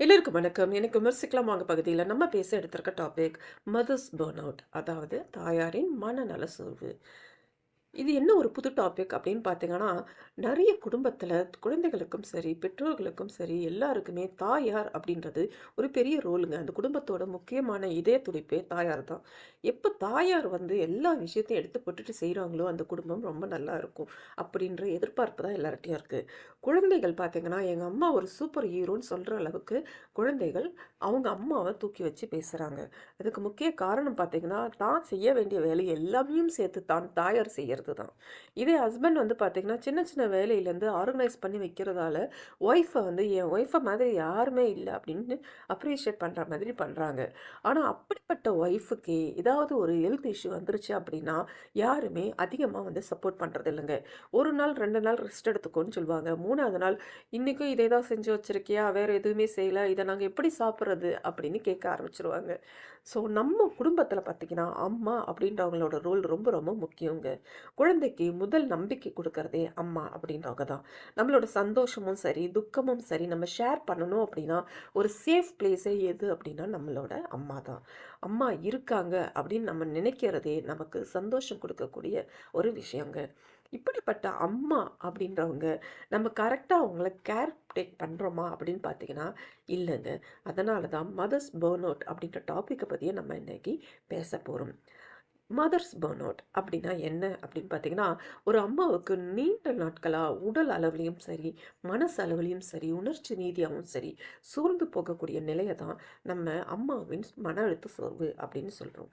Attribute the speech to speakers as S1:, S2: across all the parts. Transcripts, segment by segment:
S1: எல்லோருக்கும் வணக்கம். எனக்கு விமர்சிக்கலாம் வாங்க பகுதியில நம்ம பேச எடுத்திருக்க டாபிக் மதர்ஸ் பர்ன் அவுட், அதாவது தாயாரின் மனநல சோர்வு. இது என்ன ஒரு புது டாபிக் அப்படின்னு பார்த்தீங்கன்னா, நெறைய குடும்பத்தில குழந்தைகளுக்கும் சரி, பெற்றோர்களுக்கும் சரி, எல்லாருக்குமே தாயார் அப்படின்றது ஒரு பெரிய ரோலுங்க. அந்த குடும்பத்தோட முக்கியமான இதய துடிப்பே தாயார் தான். எப்ப தாயார் வந்து எல்லா விஷயத்தையும் எடுத்து போட்டுட்டு செய்றாங்களோ, அந்த குடும்பம் ரொம்ப நல்லா இருக்கும். அப்படின்ற எதிர்பார்ப்பு தான் எல்லார்ட்டயும் இருக்கு. குழந்தைகள் பார்த்தீங்கன்னா, எங்க அம்மா ஒரு சூப்பர் ஹீரோன்னு சொல்ற அளவுக்கு குழந்தைகள் அவங்க அம்மாவ தூக்கி வச்சு பேசுறாங்க. அதுக்கு முக்கிய காரணம் பார்த்தீங்கன்னா, தான் செய்ய வேண்டிய வேலை எல்லாமையும் சேர்த்து தான் தாயார் செய்யறது தான். இதே ஹஸ்பண்ட் வந்து பார்த்தீங்கன்னா, சின்ன சின்ன வேலையிலேருந்து ஆர்கனைஸ் பண்ணி வைக்கிறதால, ஒய்ஃப வந்து என் ஒய்ஃப மாதிரி யாருமே இல்ல அப்படின்னு அப்ரிஷியேட் பண்ற மாதிரி பண்றாங்க. ஆனா அப்படிப்பட்ட ஒய்ஃபுக்கே ஏதாவது ஒரு ஹெல்த் இஷ்யூ வந்துருச்சு அப்படின்னா, யாருமே அதிகமா வந்து சப்போர்ட் பண்றது இல்லங்க. 1 நாள் 2 நாள் ரெஸ்ட் எடுத்துக்கோன்னு சொல்லுவாங்க. 3வது நாள், "இன்னைக்கும் இதே தான் செஞ்சு வச்சிருக்கியா? வேற எதுவுமே செய்யல. இத நாங்க எப்படி சாப்பிடுறது?" அப்படின்னு கேட்க ஆரம்பிச்சுருவாங்க. ஸோ நம்ம குடும்பத்தில பார்த்தீங்கன்னா, அம்மா அப்படின்றவங்களோட ரோல் ரொம்ப ரொம்ப முக்கியங்க. குழந்தைக்கு முதல் நம்பிக்கை குடுக்கறதே அம்மா அப்படின்றவங்க தான். நம்மளோட சந்தோஷமும் சரி, துக்கமும் சரி நம்ம ஷேர் பண்ணணும் அப்படின்னா, ஒரு சேஃப் பிளேஸே எது அப்படின்னா நம்மளோட அம்மா தான். அம்மா இருக்காங்க அப்படின்னு நம்ம நினைக்கிறதே நமக்கு சந்தோஷம் குடுக்கக்கூடிய ஒரு விஷயங்க. இப்படிப்பட்ட அம்மா அப்படின்றவங்க நம்ம கரெக்ட்டா அவங்கள கேர் டேக் பண்றோமா அப்படின்னு பார்த்தீங்கன்னா, இல்லங்க. அதனால தான் மதர்ஸ் பர்ன் அவுட் அப்படின்ற டாபிக்க பத்தியே நம்ம இன்னைக்கு பேச போறோம். மதர்ஸ் பர்ன் அவுட் அப்படின்னா என்ன அப்படின்னு பார்த்தீங்கன்னா, ஒரு அம்மாவுக்கு நீண்ட நாட்களா உடல் அளவிலயும் சரி, மனசு அளவிலயும் சரி, உணர்ச்சி ரீதியாவும் சரி, சோர்ந்து போகக்கூடிய நிலைய தான் நம்ம அம்மாவின் மன அழுத்த சோர்வு அப்படின்னு சொல்றோம்.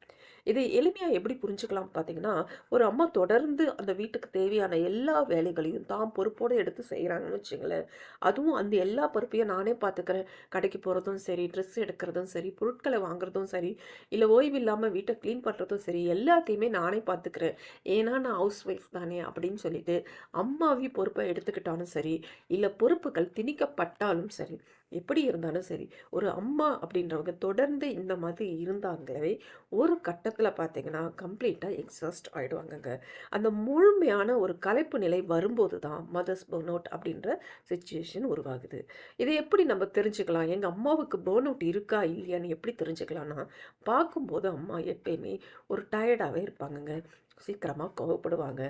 S1: இதை எளிமையா எப்படி புரிஞ்சுக்கலாம் பார்த்தீங்கன்னா, ஒரு அம்மா தொடர்ந்து அந்த வீட்டுக்கு தேவையான எல்லா வேலைகளையும் தான் பொறுப்போட எடுத்து செய்றாங்கன்னு வச்சுங்களேன். அதுவும் அந்த எல்லா பொறுப்பையும் நானே பார்த்துக்கிறேன். கடைக்கு போறதும் சரி, ட்ரெஸ் எடுக்கிறதும் சரி, பொருட்கள வாங்குறதும் சரி, இல்ல ஓய்வு இல்லாம வீட்ட கிளீன் பண்றதும் சரி, எல்லாத்தையுமே நானே பார்த்துக்கிறேன். ஏன்னா நான் ஹவுஸ் ஒய்ஃப் தானே அப்படின்னு சொல்லிட்டு, அம்மாவி பொறுப்ப எடுத்துக்கிட்டாலும் சரி, இல்ல பொறுப்புகள் திணிக்கப்பட்டாலும் சரி, எப்படி இருந்தாலும் சரி, ஒரு அம்மா அப்படின்றவங்க தொடர்ந்து இந்த மாதிரி இருந்தாங்களே, ஒரு கட்டத்தில பார்த்தீங்கன்னா, கம்ப்ளீட்டா எக்ஸாஸ்ட் ஆயிடுவாங்கங்க. அந்த முழுமையான ஒரு களைப்பு நிலை வரும்போது தான் மதர்ஸ் பர்ன் அவுட் அப்படின்ற சிச்சுவேஷன் உருவாகுது. இத எப்படி நம்ம தெரிஞ்சுக்கலாம்? எங்க அம்மாவுக்கு பர்ன் அவுட் இருக்கா? இல்லையான்னு எப்படி தெரிஞ்சுக்கலாம்னா, பார்க்கும்போது அம்மா எப்பயுமே ஒரு டயர்டாவே இருப்பாங்கங்க. சீக்கிரமா கோவப்படுவாங்க.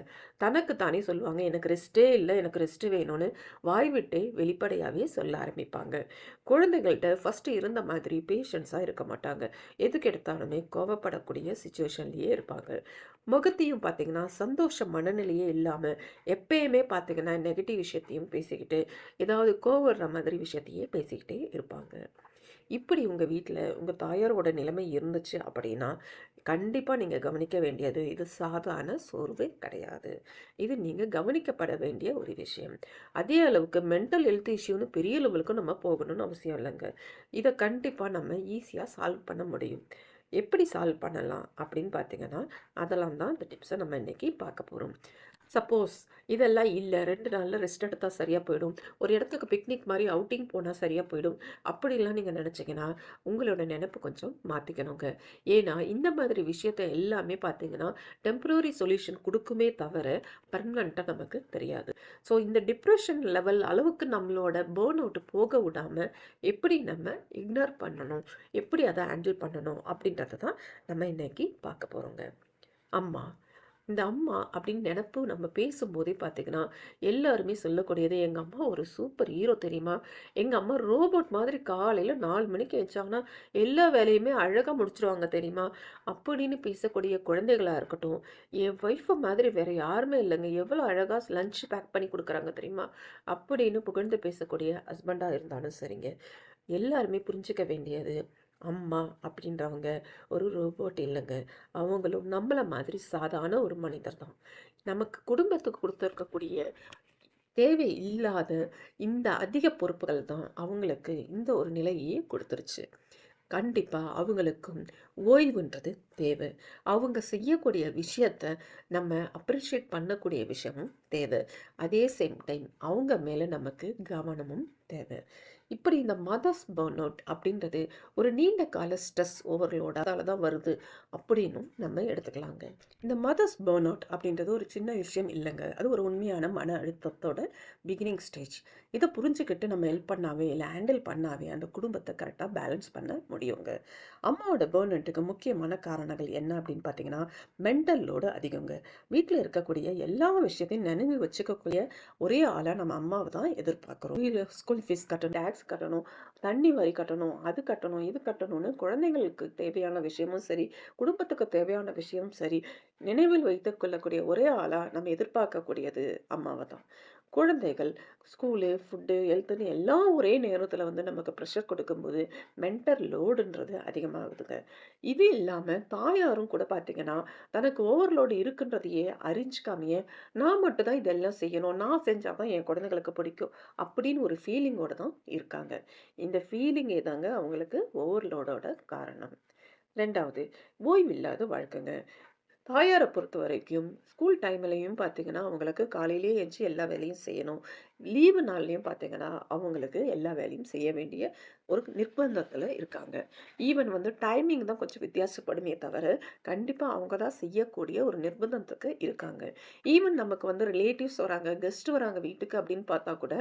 S1: தனக்கு தானே சொல்லுவாங்க, "எனக்கு ரெஸ்ட்டே இல்ல. எனக்கு ரெஸ்ட் வேணும்னு" வாய் விட்டே வெளிப்படையாவே சொல்ல ஆரம்பிப்பாங்க. குழந்தைகள்ட்ட ஃபர்ஸ்ட் இருந்த மாதிரி பேஷன்ஸா இருக்க மாட்டாங்க. எதுக்கு எடுத்தாலுமே கோவப்படக்கூடிய சிச்சுவேஷன்லயே இருப்பாங்க. முகத்தையும் பார்த்தீங்கன்னா, சந்தோஷ மனநிலையே இல்லாம, எப்பயுமே பார்த்தீங்கன்னா, நெகட்டிவ் விஷயத்தையும் பேசிக்கிட்டு, ஏதாவது கோவம் வர்ற மாதிரி விஷயத்தையே பேசிக்கிட்டே இருப்பாங்க. இப்படி உங்க வீட்ல உங்க தாயாரோட நிலைமை இருந்துச்சு அப்படின்னா, கண்டிப்பா நீங்க கவனிக்க வேண்டியது, இது சாதாரண சோர்வு கிடையாது. இது நீங்க கவனிக்கப்பட வேண்டிய ஒரு விஷயம். அதே அளவுக்கு மென்டல் ஹெல்த் இஷ்யூன்னு பெரிய லெவலுக்கு நம்ம போகணும்னு அவசியம் இல்லங்க. இத கண்டிப்பா நம்ம ஈஸியா சால்வ் பண்ண முடியும். எப்படி சால்வ் பண்ணலாம் அப்படின்னு பார்த்தீங்கன்னா, அதெல்லாம் தான் இந்த டிப்ஸ நம்ம இன்னைக்கு பார்க்க போறோம். சப்போஸ் இதெல்லாம் இல்ல 2 நாள்ல ரெஸ்ட் எடுத்தா சரியா போயிடும். ஒரு இடத்துக்கு பிக்னிக் மாரி அவுட்டிங் போனா சரியா போயிடும். அப்படிலாம் நீங்க நெனச்சீங்கன்னா, உங்களோட நெனப்பு கொஞ்சம் மாத்திக்கணுங்க. ஏன்னா, இந்த மாதிரி விஷயத்த எல்லாமே பார்த்தீங்கன்னா, டெம்பரரி சொல்யூஷன் குடுக்குமே தவிர, பெர்மனன்ட்டா நமக்கு தெரியாது. ஸோ, இந்த டிப்ரஷன் லெவல் அளவுக்கு நம்மளோட பர்ன் அவுட் போக விடாம, எப்படி நம்ம இக்னோர் பண்ணணும்? எப்படி அத ஹேண்டில் பண்ணணும்? அப்படின்றத தான் நம்ம இன்னைக்கு பார்க்க போறோங்க. அம்மா. இந்த அம்மா அப்படின்னு நெனப்பு நம்ம பேசும்போதே பார்த்தீங்கன்னா, எல்லாருமே சொல்லக்கூடியது, "எங்க அம்மா ஒரு சூப்பர் ஹீரோ தெரியுமா? எங்க அம்மா ரோபோட் மாதிரி காலையில 4 மணிக்கு எந்திரிச்சாங்கன்னா, எல்லா வேலையுமே அழகா முடிச்சுருவாங்க தெரியுமா?" அப்படின்னு பேசக்கூடிய குழந்தைகளா இருக்கட்டும், "என் ஒய்ஃப் மாதிரி வேற யாருமே இல்லங்க. எவ்வளோ அழகா லஞ்ச் பேக் பண்ணி குடுக்குறாங்க தெரியுமா?" அப்படின்னு புகழ்ந்து பேசக்கூடிய ஹஸ்பண்டா இருந்தாலும் சரிங்க. எல்லாருமே புரிஞ்சுக்க வேண்டியது, அம்மா அப்படின்றவங்க ஒரு ரோபோட் இல்லங்க. அவங்களும் நம்மள மாதிரி சாதாரண ஒரு மனிதர் தான். நமக்கு குடும்பத்துக்கு குடுத்திருக்கக்கூடிய தேவை இல்லாத இந்த அதிக பொறுப்புகள் தான் அவங்களுக்கு இந்த ஒரு நிலையே குடுத்துருச்சு. கண்டிப்பா அவங்களுக்கும் ஓய்வுன்றது தேவை. அவங்க செய்யக்கூடிய விஷயத்த நம்ம அப்ரிஷியேட் பண்ணக்கூடிய விஷயமும் தேவை. அதே சேம் டைம் அவங்க மேல நமக்கு கவனமும் தேவை. இப்படி இந்த மதர்ஸ் பர்ன் அவுட் அப்படின்றது ஒரு நீண்ட கால ஸ்ட்ரெஸ் ஓவர்லோடால தான் வருது அப்படின்னும் நம்ம எடுத்துக்கலாங்க. இந்த மதர்ஸ் பர்ன் அவுட் அப்படின்றது ஒரு சின்ன விஷயம் இல்லைங்க. அது ஒரு உண்மையான மன அழுத்தத்தோட பிகினிங் ஸ்டேஜ். இதை புரிஞ்சுக்கிட்டு நம்ம ஹெல்ப் பண்ணாவே இல்லை ஹேண்டில் பண்ணாவே அந்த குடும்பத்தை கரெக்டாக பேலன்ஸ் பண்ண முடியுங்க. அம்மாவோட பர்ன் அவுட்டுக்கு முக்கியமான காரணங்கள் என்ன அப்படின்னு பார்த்தீங்கன்னா, மென்டல் லோடு அதிகங்க. வீட்டில் இருக்கக்கூடிய எல்லா விஷயத்தையும் நினைவு வச்சுக்கக்கூடிய ஒரே ஆளாக நம்ம அம்மாவை தான் எதிர்பார்க்குறோம். ஸ்கூல் ஃபீஸ் கட்டணும், டேக்ஸ் கட்டணும், தண்ணி வரி கட்டணும், அது கட்டணும், இது கட்டணும்னு குழந்தைங்களுக்கு தேவையான விஷயமும் சரி, குடும்பத்துக்கு தேவையான விஷயமும் சரி, நினைவில் வைத்துக் கொள்ளக்கூடிய ஒரே ஆளா நம்ம எதிர்பார்க்கக்கூடியது அம்மாவை தான். குழந்தைகள் ஸ்கூலு, ஃபுட்டு, ஹெல்த்துன்னு எல்லாம் ஒரே நேரத்தில் வந்து நமக்கு ப்ரெஷர் கொடுக்கும்போது மென்டல் லோடுன்றது அதிகமாகுதுங்க. இது இல்லாமல் தாயாரும் கூட பார்த்தீங்கன்னா, தனக்கு ஓவர்லோடு இருக்குன்றதையே அறிஞ்சிக்காமையே, நான் மட்டும் தான் இதெல்லாம் செய்யணும், நான் செஞ்சால் தான் என் குழந்தைங்களுக்கு பிடிக்கும் அப்படின்னு ஒரு ஃபீலிங்கோட தான் இருக்காங்க. இந்த ஃபீலிங்கே தாங்க அவங்களுக்கு ஓவர்லோடோட காரணம். 2வது, ஓய்வில்லாத வாழ்க்கைங்க. தாயார பொறுத்தவரைக்கும், ஸ்கூல் டைம்லயும் பார்த்தீங்கன்னா, அவங்களுக்கு காலையிலேயே எந்திச்சு எல்லா வேலையும் செய்யணும். லீவு நாள்லயும் பார்த்தீங்கன்னா, அவங்களுக்கு எல்லா வேலையும் செய்ய வேண்டிய ஒரு நிர்பந்தத்துல இருக்காங்க. ஈவன் வந்து டைமிங் தான் கொஞ்சம் வித்தியாசப்படுமே தவிர, கண்டிப்பா அவங்க தான் செய்யக்கூடிய ஒரு நிர்பந்தத்துக்கு இருக்காங்க. ஈவன் நமக்கு வந்து ரிலேட்டிவ்ஸ் வராங்க, கெஸ்ட் வராங்க வீட்டுக்கு அப்படின்னு பார்த்தா கூட,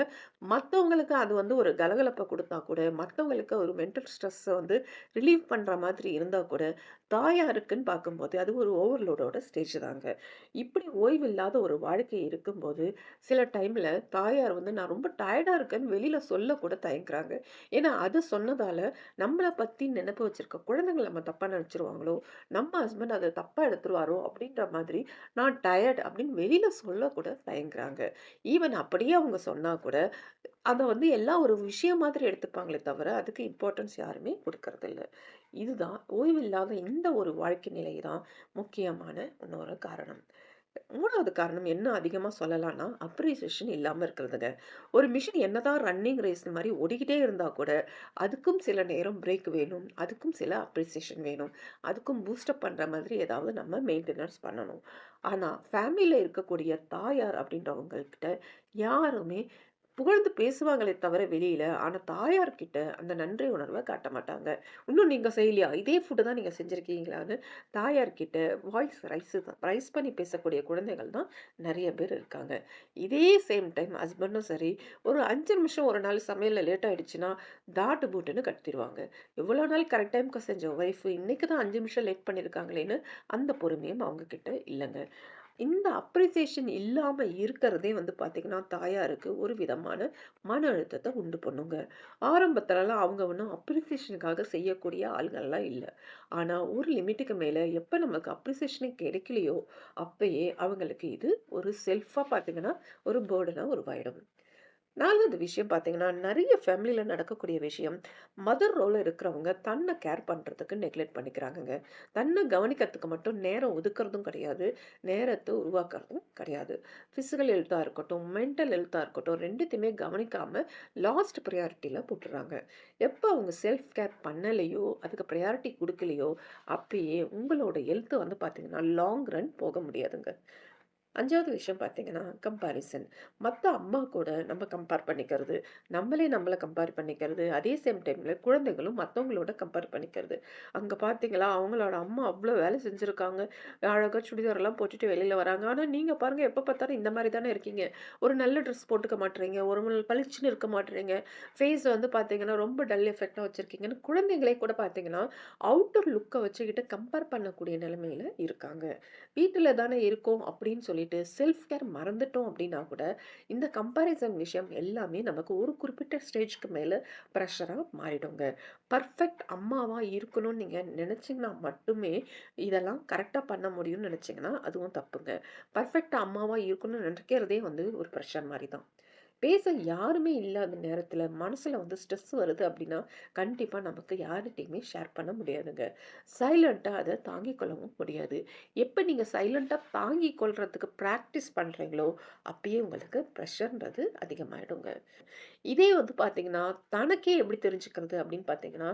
S1: மத்தவங்களுக்கு அது வந்து ஒரு கலகலப்ப குடுத்தா கூட, மத்தவங்களுக்கு ஒரு மென்டல் ஸ்ட்ரெஸ்ஸ வந்து ரிலீவ் பண்ற மாதிரி இருந்தா கூட, தாயாருக்குன்னு பார்க்கும்போது அது ஒரு ஓவர்லோடோட ஸ்டேஜ் தாங்க. இப்படி ஓய்வில்லாத ஒரு வாழ்க்கை இருக்கும்போது, சில டைம்ல தாயார் வந்து நான் ரொம்ப டயர்டா இருக்கேன்னு வெளியில சொல்லக்கூட தயங்குறாங்க. ஏன்னா, அது சொன்னதால நம்மள பத்தி நெனப்பு வச்சிருக்க குழந்தைங்கள நம்ம தப்பா நெனச்சுருவாங்களோ, நம்ம ஹஸ்பண்ட் அத தப்பா எடுத்துருவாரோ அப்படின்ற மாதிரி, நான் டயர்ட் அப்படின்னு வெளியில சொல்லக்கூட தயங்குறாங்க. ஈவன் அப்படியே அவங்க சொன்னா கூட, அத வந்து எல்லாம் ஒரு விஷயம் மாதிரி எடுத்துப்பாங்களே தவிர, அதுக்கு இம்பார்ட்டன்ஸ் யாருமே குடுக்கறதில்ல. இதுதான் ஓய்வில்லாத இந்த ஒரு வாழ்க்கை நிலை தான் முக்கியமான இன்னொரு காரணம். 3வது காரணம் என்ன அதிகமா சொல்லலாம்னா, அப்ரிசியேஷன் இல்லாம இருக்கிறதுங்க. ஒரு மிஷின் என்னதான் ரன்னிங் ரேஸ் மாரி ஓடிக்கிட்டே இருந்தா கூட, அதுக்கும் சில நேரம் பிரேக் வேணும். அதுக்கும் சில அப்ரிசியேஷன் வேணும். அதுக்கும் பூஸ்டப் பண்ற மாதிரி ஏதாவது நம்ம மெயின்டெனன்ஸ் பண்ணணும். ஆனா, ஃபேமிலில இருக்கக்கூடிய தாயார் அப்படின்றவங்ககிட்ட யாருமே புகழ்ந்து பேசுவாங்களே தவிர வெளியில, ஆனா தாயார்கிட்ட அந்த நன்றி உணர்வ காட்ட மாட்டாங்க. "இன்னும் நீங்க செய்யலையா? இதே ஃபுட் தான் நீங்க செஞ்சிருக்கீங்களான்னு?" தாயார்கிட்ட வாய்ஸ் ரைஸ் பண்ணி பேசக்கூடிய குழந்தைகள் தான் நெறைய பேர் இருக்காங்க. இதே சேம் டைம் ஹஸ்பண்டும் சரி, ஒரு 5 நிமிஷம் ஒரு நாள் சமையல்ல லேட் ஆயிடுச்சுன்னா, டாட்டு பூட்டுன்னு கத்திருவாங்க. இவ்வளோ நாள் கரெக்ட் டைம்க்கு செஞ்ச ஒய்ஃப் இன்னைக்கு தான் 5 நிமிஷம் லேட் பண்ணியிருக்காங்களேன்னு அந்த பொறுமையும் அவங்க கிட்ட இல்லங்க. இந்த அப்ரிசியேஷன் இல்லாம இருக்கிறதே வந்து பார்த்தீங்கன்னா, தாயாருக்கு ஒரு விதமான மன அழுத்தத்த உண்டு பண்ணுங்க. ஆரம்பத்துலலாம் அவங்க ஒண்ணும் அப்ரிசியேஷனுக்காக செய்யக்கூடிய ஆள்கள்லாம் இல்ல. ஆனா, ஒரு லிமிட்டுக்கு மேல எப்ப நமக்கு அப்ரிசியேஷனே கிடைக்கலையோ, அப்பயே அவங்களுக்கு இது ஒரு செல்ஃபா பார்த்தீங்கன்னா, ஒரு பர்டனா உருவாயிடும். 4வது விஷயம் பார்த்தீங்கன்னா, நெறைய ஃபேமிலில நடக்கக்கூடிய விஷயம், மதர் ரோல்ல இருக்கிறவங்க தன்ன கேர் பண்றதுக்கு நெக்லெக்ட் பண்ணிக்கிறாங்கங்க. தன்ன கவனிக்கிறதுக்கு மட்டும் நேரம் ஒதுக்குறதும் கிடையாது. நேரத்த உருவாக்குறதும் கிடையாது. பிசிக்கல் ஹெல்த்தா இருக்கட்டும், மென்டல் ஹெல்த்தா இருக்கட்டும் 2த்தையுமே கவனிக்காம லாஸ்ட் பிரையாரிட்டில போட்டுர்றாங்க. எப்ப அவங்க செல்ஃப் கேர் பண்ணலையோ, அதுக்கு பிரையாரிட்டி குடுக்கலையோ, அப்பயே உங்களோட ஹெல்த் வந்து பார்த்தீங்கன்னா, லாங் ரன் போக முடியாதுங்க. 5வது விஷயம் பார்த்தீங்கன்னா, கம்பேரிசன். மத்த அம்மா கூட நம்ம கம்பேர் பண்ணிக்கிறது. நம்மளே நம்மள கம்பேர் பண்ணிக்கிறது. அதே சேம் டைம்ல குழந்தைகளும் மத்தவங்களோட கம்பேர் பண்ணிக்கிறது. அங்க பார்த்தீங்களா, அவங்களோட அம்மா அவ்ளோ வேலை செஞ்சிருக்காங்க. அழகா சுடிதார்லாம் போட்டுட்டு வெளில வராங்க. ஆனா நீங்க பாருங்க எப்ப பார்த்தாலும் இந்த மாரி தானே இருக்கீங்க. ஒரு நல்ல ட்ரெஸ் போட்டுக்க மாட்றீங்க. ஒரு பளிச்சுன்னு இருக்க மாட்றீங்க. ஃபேஸ் வந்து பார்த்தீங்கன்னா, ரொம்ப டல் எஃபெக்ட்டா வச்சிருக்கீங்கன்னு குழந்தைங்களே கூட பார்த்தீங்கன்னா, அவுட்டர் லுக்க வச்சுக்கிட்டு கம்பேர் பண்ணக்கூடிய நிலைமையில இருக்காங்க. வீட்டில தானே இருக்கோம் அப்படின்னு சொல்லிட்டு செல்ஃப் கேர் மறந்துட்டோம் அப்படின்னா கூட, இந்த கம்பேரிசன் விஷயம் எல்லாமே நமக்கு ஒரு குறிப்பிட்ட ஸ்டேஜ்க்கு மேல ப்ரெஷரா மாறிடுங்க. பெர்ஃபெக்ட் அம்மாவா இருக்கணும்னு நீங்க நினைச்சீங்கன்னா மட்டுமே, இதெல்லாம் கரெக்ட்டா பண்ண முடியும்னு நினைச்சீங்கன்னா, அதுவும் தப்புங்க. பெர்ஃபெக்ட் அம்மாவா இருக்கணும்னு நினைக்கிறதே வந்து ஒரு ப்ரெஷர் மாரி தான். பேச யாருமே இல்லாத நேரத்துல மனசுல வந்து ஸ்ட்ரெஸ் வருது அப்படின்னா, கண்டிப்பா நமக்கு யார்கிட்டயுமே ஷேர் பண்ண முடியாதுங்க. சைலன்ட்டா அத தாங்கிக் கொள்ளவும் முடியாது. எப்ப நீங்க சைலன்ட்டா தாங்கிக் கொள்றதுக்கு பிராக்டிஸ் பண்றீங்களோ, அப்பயே உங்களுக்கு பிரஷர்ன்றது அதிகமாயிடுங்க. இதே வந்து பார்த்தீங்கன்னா, தனக்கே எப்படி தெரிஞ்சுக்கிறது அப்படின்னு பார்த்தீங்கன்னா,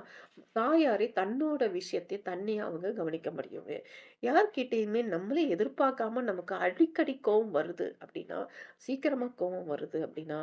S1: தாயாரே தன்னோட விஷயத்தை தன்னையே அவங்க கவனிக்க முடியுங்க. யார்கிட்டயுமே நம்மளே எதிர்பார்க்காம நமக்கு அடிக்கடி கோவம் வருது அப்படின்னா, சீக்கிரமா கோவம் வருது அப்படின்னா,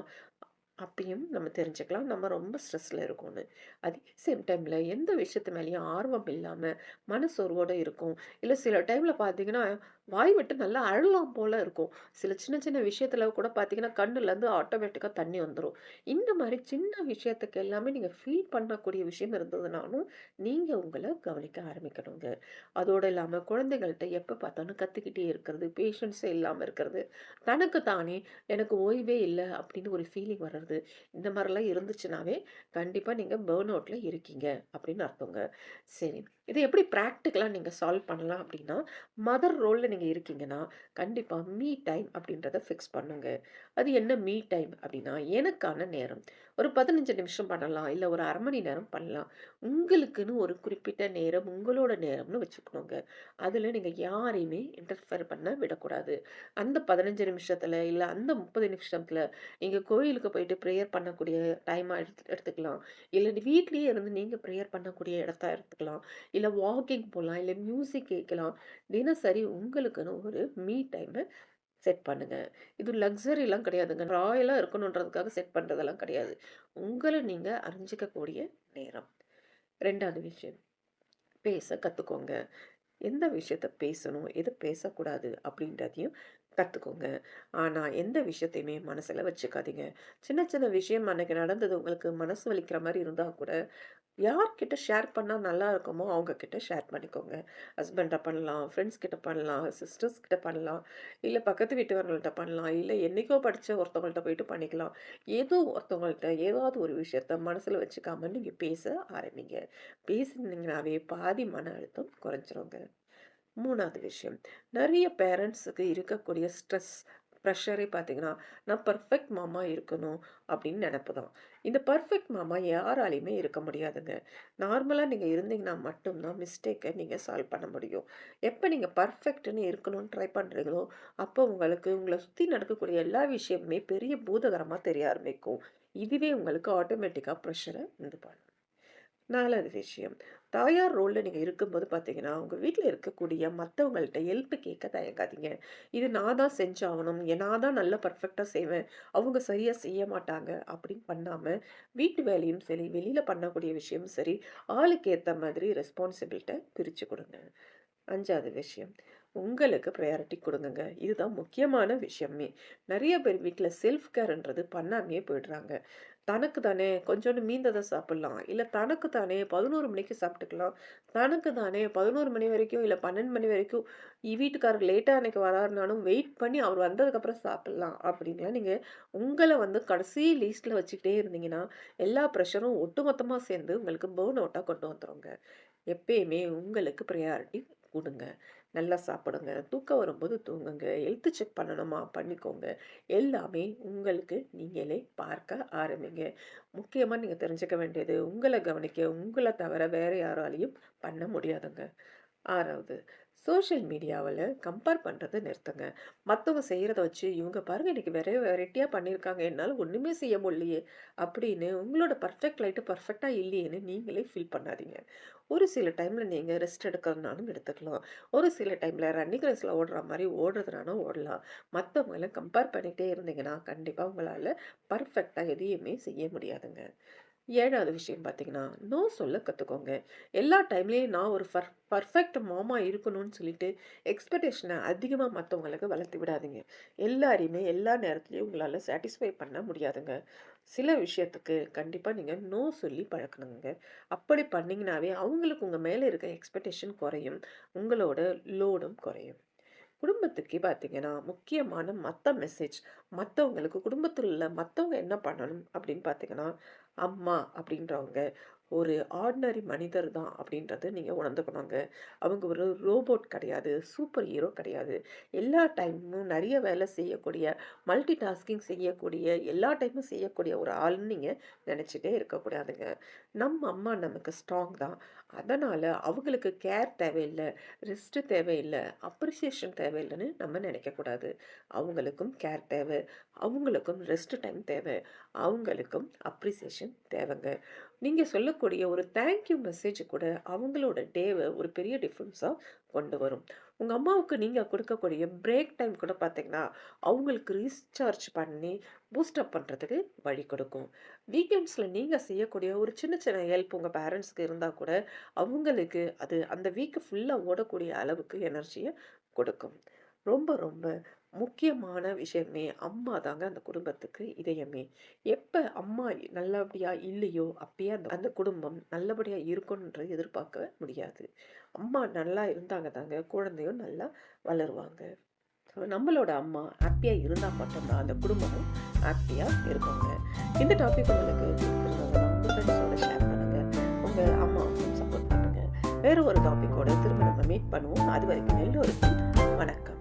S1: அப்பயும் நம்ம தெரிஞ்சுக்கலாம் நம்ம ரொம்ப ஸ்ட்ரெஸ்ல இருக்கோம்னு. அதே சேம் டைம்ல எந்த விஷயத்து மேலயும் ஆர்வம் இல்லாம மனசோர்வோட இருக்கும். இல்ல சில டைம்ல பார்த்தீங்கன்னா, வாய் விட்டு நல்லா அழலாம் போல இருக்கும். சில சின்ன சின்ன விஷயத்துல கூட பார்த்தீங்கன்னா, கண்ணுலருந்து ஆட்டோமேட்டிக்கா தண்ணி வந்துரும். இந்த மாரி சின்ன விஷயத்துக்கு எல்லாமே நீங்க ஃபீல் பண்ணக்கூடிய விஷயம் இருந்ததுனாலும், நீங்க உங்கள கவனிக்க ஆரம்பிக்கணுங்க. அதோட இல்லாம குழந்தைகள்ட்ட எப்ப பார்த்தாலும் கத்திக்கிட்டே இருக்கிறது, பேஷன்ஸே இல்லாம இருக்கிறது, தனக்கு தானே எனக்கு ஓய்வே இல்ல அப்படின்னு ஒரு ஃபீலிங் வர்றது. இந்த மாரிலாம் இருந்துச்சுனாவே, கண்டிப்பா நீங்க பர்ன் அவுட்ல இருக்கீங்க அப்படின்னு அர்த்தங்க. சரி. இத எப்படி பிராக்டிகலா நீங்க சால்வ் பண்ணலாம் அப்படின்னா, மதர் ரோல்ல நீங்க இருக்கீங்கன்னா, கண்டிப்பா மீ டைம் அப்படின்றத ஃபிக்ஸ் பண்ணுங்க. அது என்ன மீ டைம் அப்படின்னா, எனக்கான நேரம். ஒரு 15 நிமிஷம் பண்ணலாம். இல்ல ஒரு 1/2 மணி நேரம் பண்ணலாம். உங்களுக்குன்னு ஒரு குறிப்பிட்ட நேரம், உங்களோட நேரம்னு வச்சுக்கணுங்க. அதுல நீங்க யாரையுமே இன்டர்ஃபியர் பண்ண விடக்கூடாது. அந்த 15 நிமிஷத்துல, இல்ல அந்த 30 நிமிஷத்துல நீங்க கோயிலுக்கு போயிட்டு பிரேயர் பண்ணக்கூடிய டைமா எடுத்துக்கலாம். இல்ல வீட்லயே இருந்து நீங்க பிரேயர் பண்ணக்கூடிய இடத்தா எடுத்துக்கலாம். இல்ல வாக்கிங் போலாம். இல்ல மியூசிக் கேட்கலாம். தினசரி உங்களுக்குன்னு ஒரு மீ டைம செட் பண்ணுங்க. இது லக்ஸரிலாம் கிடையாதுங்க. ராயலா இருக்கணுன்றதுக்காக செட் பண்றதெல்லாம் கிடையாது. உங்கள நீங்க அறிஞ்சுக்கக்கூடிய நேரம். 2வது விஷயம், பேச கத்துக்கோங்க. எந்த விஷயத்த பேசணும், எது பேசக்கூடாது அப்படின்றதையும் கத்துக்கோங்க. ஆனா, எந்த விஷயத்தையுமே மனசுல வச்சுக்காதீங்க. சின்ன சின்ன விஷயம் அன்னைக்கு நடந்தது உங்களுக்கு மனசு வலிக்கிற மாரி இருந்தா கூட, யார்கிட்ட ஷேர் பண்ணா நல்லா இருக்குமோ, அவங்க கிட்ட ஷேர் பண்ணிக்கோங்க. ஹஸ்பண்ட்ட பண்ணலாம், ஃப்ரெண்ட்ஸ் கிட்ட பண்ணலாம், சிஸ்டர்ஸ் கிட்ட பண்ணலாம், இல்ல பக்கத்து வீட்டுக்காரங்கள்ட்ட பண்ணலாம், இல்ல என்னைக்கோ படிச்ச ஒருத்தவங்கள்ட்ட போயிட்டு பண்ணிக்கலாம். ஏதோ ஒருத்தவங்கள்ட்ட ஏதாவது ஒரு விஷயத்த மனசுல வச்சுக்காம நீங்க பேச ஆரம்பிங்க. பேசுனீங்கனாவே பாதி மன அழுத்தம் குறைஞ்சிருங்க. 3வது விஷயம். நெறைய பேரண்ட்ஸுக்கு இருக்கக்கூடிய ஸ்ட்ரெஸ், ப்ரஷரே பார்த்தீங்கன்னா, நான் பெர்ஃபெக்ட் மாமா இருக்கணும் அப்படின்னு நெனப்பு தான். இந்த பெர்ஃபெக்ட் மாமா யாராலயுமே இருக்க முடியாதுங்க. நார்மலா நீங்க இருந்தீங்கன்னா மட்டும் தான் மிஸ்டேக்க நீங்க சால்வ் பண்ண முடியும். எப்ப நீங்க பெர்ஃபெக்ட்ன்னு இருக்கணும்னு ட்ரை பண்றீங்களோ, அப்போ உங்களுக்கு உங்கள சுத்தி நடக்கக்கூடிய எல்லா விஷயமுமே பெரிய பூதகரமா தெரிய ஆரம்பிக்கும். இதுவே உங்களுக்கு ஆட்டோமேட்டிக்கா ப்ரஷர உண்டு பண்ணும். 4வது விஷயம். தாயார் ரோல்ல நீங்க இருக்கும்போது பார்த்தீங்கன்னா, உங்க வீட்ல இருக்கக்கூடிய மத்தவங்கள்ட்ட ஹெல்ப் கேட்க தயங்காதீங்க. இது நான் தான் செஞ்சாகணும். நான் தான் நல்லா பெர்ஃபெக்ட்டா செய்வேன். அவங்க சரியா செய்ய மாட்டாங்க அப்படின்னு பண்ணாம, வீட்டு வேலையும் சரி, வெளியில பண்ணக்கூடிய விஷயமும் சரி, ஆளுக்கு ஏத்த மாதிரி ரெஸ்பான்சிபிலிட்ட பிரிச்சு குடுங்க. 5வது விஷயம். உங்களுக்கு ப்ரையாரிட்டி குடுங்கங்க. இதுதான் முக்கியமான விஷயமே. நெறைய பேர் வீட்ல செல்ஃப் கேர்ன்றது பண்ணாமயே போயிடுறாங்க. தனக்கு தானே கொஞ்சோண்டு மீந்தத சாப்பிடலாம். இல்ல தனக்கு தானே 11 மணிக்கு சாப்பிட்டுக்கலாம். தனக்கு தானே 11 மணி வரைக்கும், இல்ல 12 மணி வரைக்கும் வீட்டுக்காரர் லேட்டா அன்னைக்கு வராருனாலும் வெயிட் பண்ணி அவர் வந்ததுக்கப்புறம் சாப்பிடலாம். அப்படின்லாம் நீங்க உங்கள வந்து கடைசி லிஸ்ட்ல வச்சுக்கிட்டே இருந்தீங்கன்னா, எல்லா ப்ரெஷரும் ஒட்டுமொத்தமா சேர்ந்து உங்களுக்கு பர்ன் அவுட்டா கொண்டு வந்துருங்க. எப்பயுமே உங்களுக்கு ப்ரையாரிட்டி குடுங்க. நல்லா சாப்பிடுங்க. தூக்கம் வரும்போது தூங்குங்க. ஹெல்த் செக் பண்ணணுமா? பண்ணிக்கோங்க. எல்லாமே உங்களுக்கு நீங்களே பார்க்க ஆரம்பிங்க. முக்கியமா நீங்க தெரிஞ்சுக்க வேண்டியது, உங்கள கவனிக்க உங்கள தவிர வேற யாராலயும் பண்ண முடியாதுங்க. 6வது, சோஷியல் மீடியாவுல கம்பேர் பண்றத நிறுத்துங்க. மத்தவங்க செய்றத வச்சு, "இவங்க பாருங்க இன்னைக்கு வெரைட்டியா பண்ணியிருக்காங்க. என்னால ஒண்ணுமே செய்ய முடியலையே!" அப்படின்னு உங்களோட பெர்ஃபெக்ட் லைஃப் பெர்ஃபெக்ட்டா இல்லையேன்னு நீங்களே ஃபீல் பண்ணாதீங்க. ஒரு சில டைம்ல நீங்க ரெஸ்ட் எடுக்கிறதுனாலும் எடுத்துக்கலாம். ஒரு சில டைம்ல ரன்னிங் ரேஸ்ல ஓடுற மாரி ஓடுறதுனாலும் ஓடலாம். மத்தவங்கள கம்பேர் பண்ணிட்டே இருந்தீங்கன்னா, கண்டிப்பா உங்களால பெர்ஃபெக்ட்டா எதையுமே செய்ய முடியாதுங்க. 7வது விஷயம் பார்த்தீங்கன்னா, நோ சொல்ல கத்துக்கோங்க. எல்லா டைம்லயும் நான் ஒரு பெர்ஃபெக்ட் மாமா இருக்கணும்னு சொல்லிட்டு, எக்ஸ்பெக்டேஷன அதிகமா மத்தவங்களுக்கு வளர்த்து விடாதீங்க. எல்லாரையுமே எல்லா நேரத்துலயும் உங்களால சாட்டிஸ்ஃபை பண்ண முடியாதுங்க. சில விஷயத்துக்கு கண்டிப்பா நீங்க நோ சொல்லி பழக்கணுங்க. அப்படி பண்ணீங்கனாவே, அவங்களுக்கு உங்க மேல இருக்க எக்ஸ்பெக்டேஷன் குறையும். உங்களோட லோடும் குறையும். குடும்பத்துக்கே பார்த்தீங்கன்னா, முக்கியமான மத்த மெசேஜ் மத்தவங்களுக்கு குடும்பத்துல உள்ள மத்தவங்க என்ன பண்ணணும் அப்படின்னு பார்த்தீங்கன்னா, அம்மா அப்படின்றவங்க ஒரு ஆர்டினரி மனிதர் தான் அப்படின்றத நீங்க உணர்ந்துக்கணுங்க. அவங்க ஒரு ரோபோட் கிடையாது. சூப்பர் ஹீரோ கிடையாது. எல்லா டைமும் நெறைய வேலை செய்யக்கூடிய, மல்டி டாஸ்கிங் செய்யக்கூடிய, எல்லா டைமும் செய்யக்கூடிய ஒரு ஆள்ன்னு நீங்க நெனச்சுட்டே இருக்கக்கூடாதுங்க. நம்ம அம்மா நமக்கு ஸ்ட்ராங் தான். அதனால அவங்களுக்கு கேர் தேவையில்ல. ரெஸ்ட் தேவையில்ல, அப்ரிசியேஷன் தேவையில்லன்னு நம்ம நினைக்கக்கூடாது. அவங்களுக்கும் கேர் தேவை, அவங்களுக்கும் ரெஸ்ட் டைம் தேவை, அவங்களுக்கும் அப்ரிசியேஷன் தேவைங்க. நீங்க சொல்லக்கூடிய சொல்லக்கூடிய ஒரு தேங்க் யூ மெசேஜ் கூட அவங்களோட டேவ ஒரு பெரிய டிஃபரன்ஸா கொண்டு வரும். உங்க அம்மாவுக்கு நீங்க குடுக்கக்கூடிய பிரேக் டைம் கூட பார்த்தீங்கன்னா, அவங்களுக்கு ரீசார்ஜ் பண்ணி பூஸ்ட் அப் பண்றதுக்கு வழி கொடுக்கும். வீக்கெண்ட்ஸ்ல நீங்க செய்யக்கூடிய ஒரு சின்ன சின்ன ஹெல்ப் உங்க பேரண்ட்ஸ்க்கு இருந்தா கூட, அவங்களுக்கு அது அந்த வீக் ஃபுல்லா ஓடக்கூடிய அளவுக்கு எனர்ஜிய கொடுக்கும். ரொம்ப ரொம்ப முக்கியமான விஷயமே அம்மா தாங்க அந்த குடும்பத்துக்கு இதயமே. எப்ப அம்மா நல்லபடியா இல்லையோ, அப்பயே அந்த அந்த குடும்பம் நல்லபடியா இருக்கும்ன்ற எதிர்பார்க்க முடியாது. அம்மா நல்லா இருந்தாங்க தாங்க குழந்தையும் நல்லா வளருவாங்க. ஸோ நம்மளோட அம்மா ஹேப்பியா இருந்தா மட்டும் தான் அந்த குடும்பமும் ஹேப்பியா இருக்குங்க. இந்த டாபிக் உங்களுக்கு பிடிச்சிருந்ததுன்னா உங்க ஃப்ரெண்ட்ஸோட ஷேர் பண்ணுங்க. உங்க அம்மாவுக்கும் சப்போர்ட் பண்ணுங்க. வேற ஒரு டாபிக்கோட திரும்ப நம்ம மீட் பண்ணுவோம். அது வரைக்கும் எல்லோருக்கும் வணக்கம்.